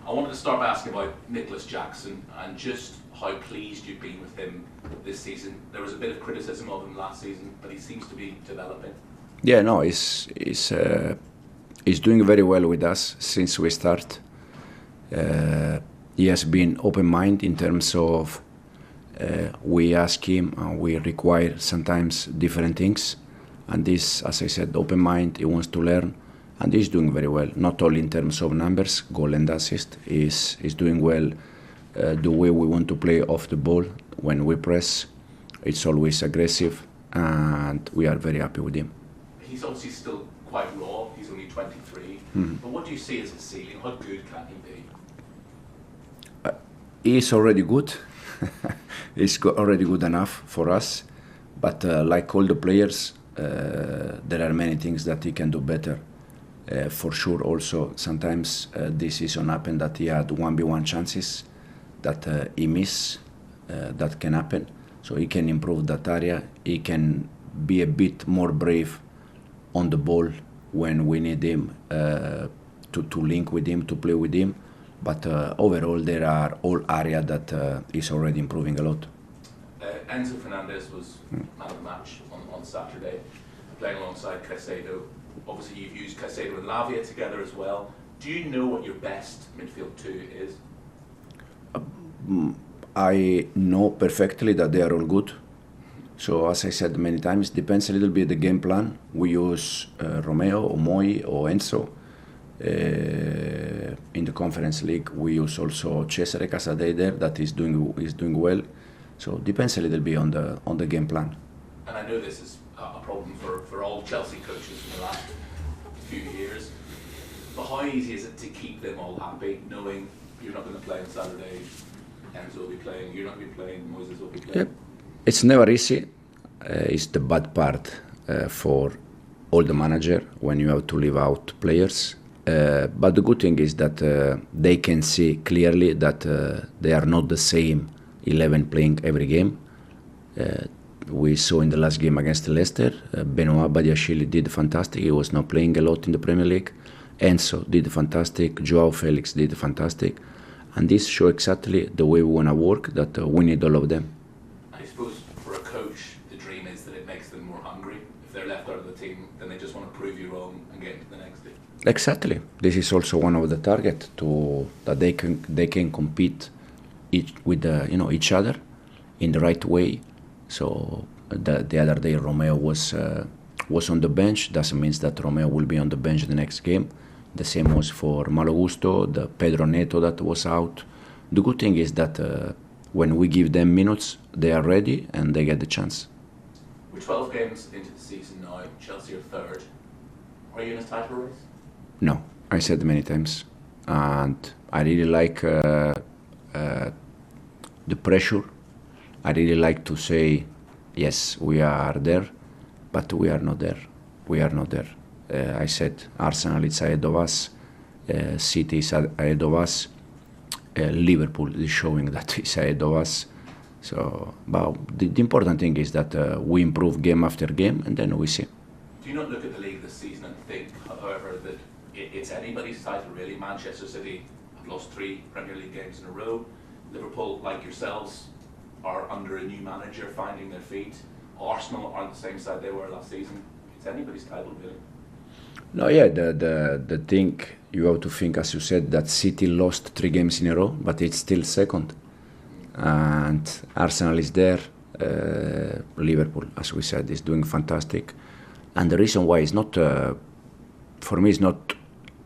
I wanted to start by asking about Nicolas Jackson and just how pleased you've been with him this season. There was a bit of criticism of him last season, but he seems to be developing. Yeah, no, he's doing very well with us since we start. He has been open-minded in terms of we ask him and we require sometimes different things. And this, as I said, open mind, he wants to learn. And he's doing very well, not only in terms of numbers, goal and assist. He's doing well the way we want to play off the ball. When we press, it's always aggressive, and we are very happy with him. He's obviously still quite raw. He's only 23. But what do you see as his ceiling? How good can he be? He's already good. He's already good enough for us. But like all the players, there are many things that he can do better. For sure, also sometimes this season happened that he had 1v1 chances that he missed. That can happen. So he can improve that area. He can be a bit more brave on the ball when we need him to link with him, to play with him. But overall, there are all areas that he's already improving a lot. Enzo Fernandez was man of the match on Saturday, playing alongside Caicedo. Obviously, you've used Caicedo and Lavia together as well. Do you know what your best midfield two is? I know perfectly that they are all good. So, as I said many times, depends a little bit the game plan. We use Romeo or Moi or Enzo. In the Conference League, we use also Cesare Casadei there, that is doing well. So, depends a little bit on the game plan. And I know this is a problem for all Chelsea coaches in the last few years. But how easy is it to keep them all happy, knowing you're not going to play on Saturday, Enzo will be playing, you're not going to be playing, Moises will be playing? Yep. It's never easy. It's the bad part for all the manager when you have to leave out players. But the good thing is that they can see clearly that they are not the same 11 playing every game. We saw in the last game against Leicester, Benoit Badiashile did fantastic. He was not playing a lot in the Premier League. Enzo did fantastic. Joao Felix did fantastic. And this shows exactly the way we want to work, that we need all of them. I suppose for a coach, the dream is that it makes them more hungry. If they're left out of the team, then they just want to prove you wrong and get into the next day. Exactly. This is also one of the targets, that they can compete with each other in the right way. So the other day Romeo was on the bench. Doesn't mean that Romeo will be on the bench the next game. The same was for Malo Gusto, the Pedro Neto that was out. The good thing is that when we give them minutes, they are ready and they get the chance. We're 12 games into the season now. Chelsea are third. Are you in a title race? No, I said many times, and I really like the pressure. I really like to say, yes, we are there, but we are not there. We are not there. I said Arsenal is ahead of us, City is ahead of us, Liverpool is showing that it's ahead of us. So, but the important thing is that we improve game after game, and then we see. Do you not look at the league this season and think, however, that it's anybody's title really? Manchester City have lost 3 Premier League games in a row. Liverpool, like yourselves, are under a new manager, finding their feet. Arsenal aren't the same side they were last season. It's anybody's title, really. No, yeah, the thing you have to think, as you said, that City lost 3 games in a row, but it's still second. And Arsenal is there. Liverpool, as we said, is doing fantastic. And the reason why is not, for me, it's not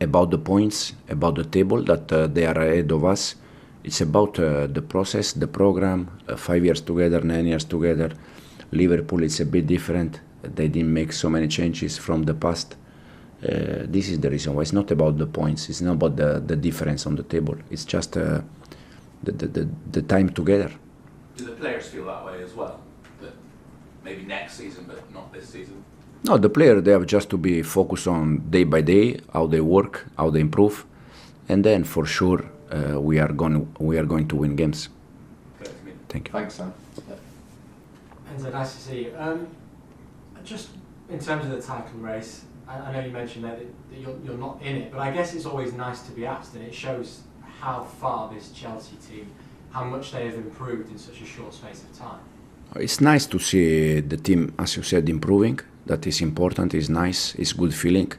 about the points, about the table, that they are ahead of us. It's about the process, the program, 5 years together, 9 years together. Liverpool is a bit different. They didn't make so many changes from the past. This is the reason why. It's not about the points. It's not about the difference on the table. It's just the time together. Do the players feel that way as well? That maybe next season, but not this season? No, the player, they have just to be focused on day by day, how they work, how they improve, and then for sure we are going to win games. Thank you. Thanks, Sam. Enzo, nice to see you. Just in terms of the title race, I know you mentioned that you're not in it, but I guess it's always nice to be asked, and it shows how far this Chelsea team, how much they have improved in such a short space of time? It's nice to see the team, as you said, improving. That is important, it's nice, it's good feeling.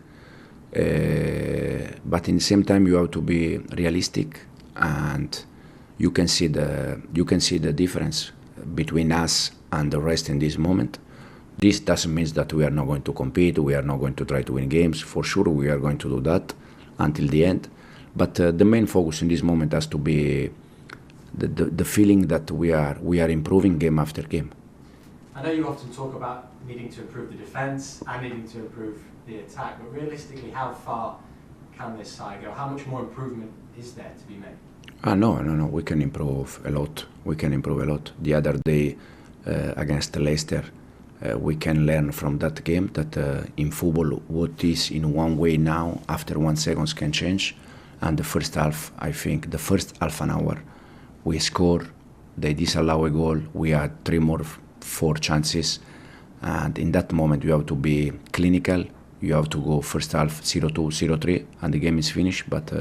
But in the same time, you have to be realistic, and you can see the difference between us and the rest in this moment. This doesn't mean that we are not going to compete, we are not going to try to win games. For sure, we are going to do that until the end. But the main focus in this moment has to be the feeling that we are improving game after game. I know you often talk about needing to improve the defence and needing to improve the attack, but realistically, how far can this side go? How much more improvement is there to be made? No. We can improve a lot. The other day against Leicester, we can learn from that game that in football, what is in one way now, after 1 second can change. And the first half, I think, the first half an hour, we score, they disallow a goal, we had 4 chances. And in that moment, you have to be clinical. You have to go first half 0-2, 0-3, and the game is finished. But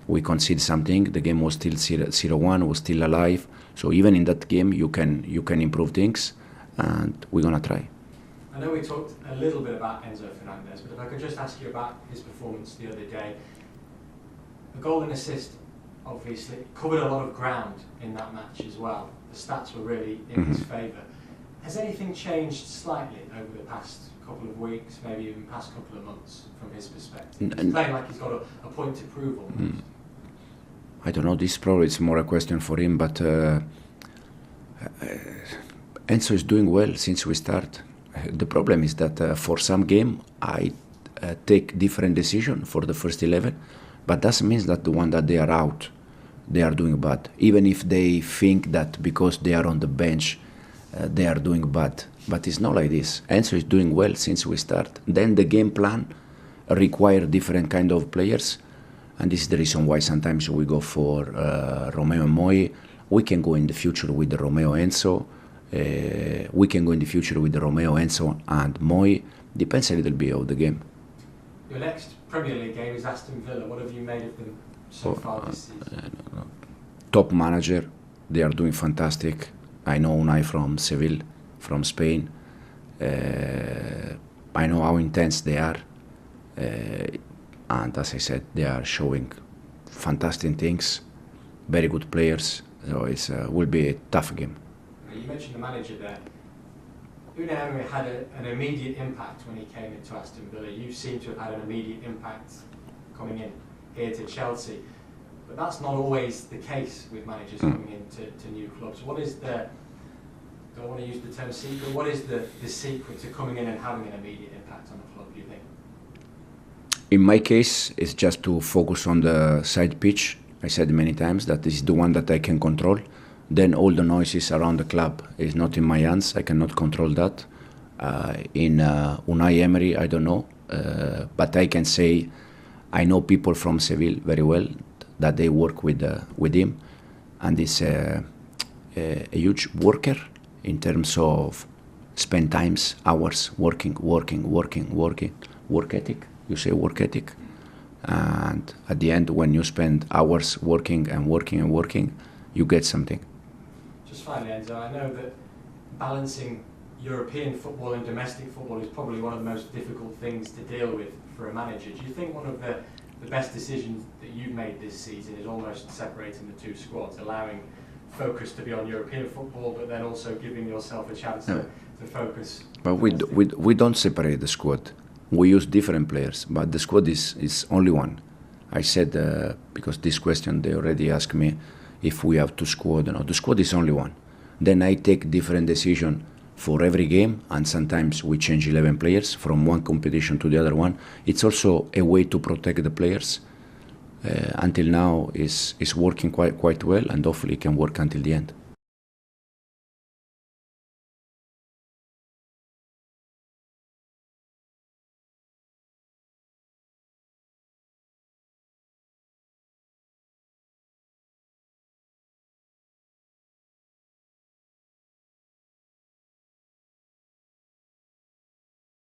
we conceded something. The game was still 0-1, was still alive. So even in that game, you can improve things, and we're gonna try. I know we talked a little bit about Enzo Fernandez, but if I could just ask you about his performance the other day. A goal and assist, obviously, covered a lot of ground in that match as well. The stats were really in his favour. Has anything changed slightly over the past couple of weeks, maybe even past couple of months, from his perspective? He's playing like he's got a point to prove almost. I don't know, this probably is more a question for him, but Enzo is doing well since we start. The problem is that for some game I take different decision for the first 11, but that means that the one that they are out, they are doing bad. Even if they think that because they are on the bench, they are doing bad. But it's not like this. Enzo is doing well since we start. Then the game plan require different kind of players, and this is the reason why sometimes we go for Romeo and Moi. We can go in the future with the Romeo Enzo. We can go in the future with the Romeo Enzo and Moi. Depends a little bit of the game. Your next Premier League game is Aston Villa. What have you made of them so far this season? Top manager. They are doing fantastic. I know Unai from Seville, from Spain. I know how intense they are. And as I said, they are showing fantastic things. Very good players. So it will be a tough game. You mentioned the manager there. Unai had an immediate impact when he came into Aston Villa. You seem to have had an immediate impact coming in here to Chelsea. But that's not always the case with managers coming into new clubs. What is the, don't want to use the term secret, what is the secret to coming in and having an immediate impact on the club, do you think? In my case, it's just to focus on the side pitch. I said many times that this is the one that I can control. Then all the noises around the club is not in my hands. I cannot control that. In Unai Emery, I don't know. But I can say I know people from Seville very well, that they work with him. And he's a huge worker in terms of spend times, hours, working. Work ethic, you say work ethic. And at the end, when you spend hours working, you get something. Just finally, Enzo, I know that balancing European football and domestic football is probably one of the most difficult things to deal with for a manager. Do you think one of the best decisions that you've made this season is almost separating the two squads, allowing focus to be on European football, but then also giving yourself a chance to focus? But we don't separate the squad. We use different players, but the squad is only one. I said, because this question they already asked me, if we have two squad, the squad is only one. Then I take different decision for every game, and sometimes we change 11 players from one competition to the other one. It's also a way to protect the players. Until now, is working quite well, and hopefully it can work until the end.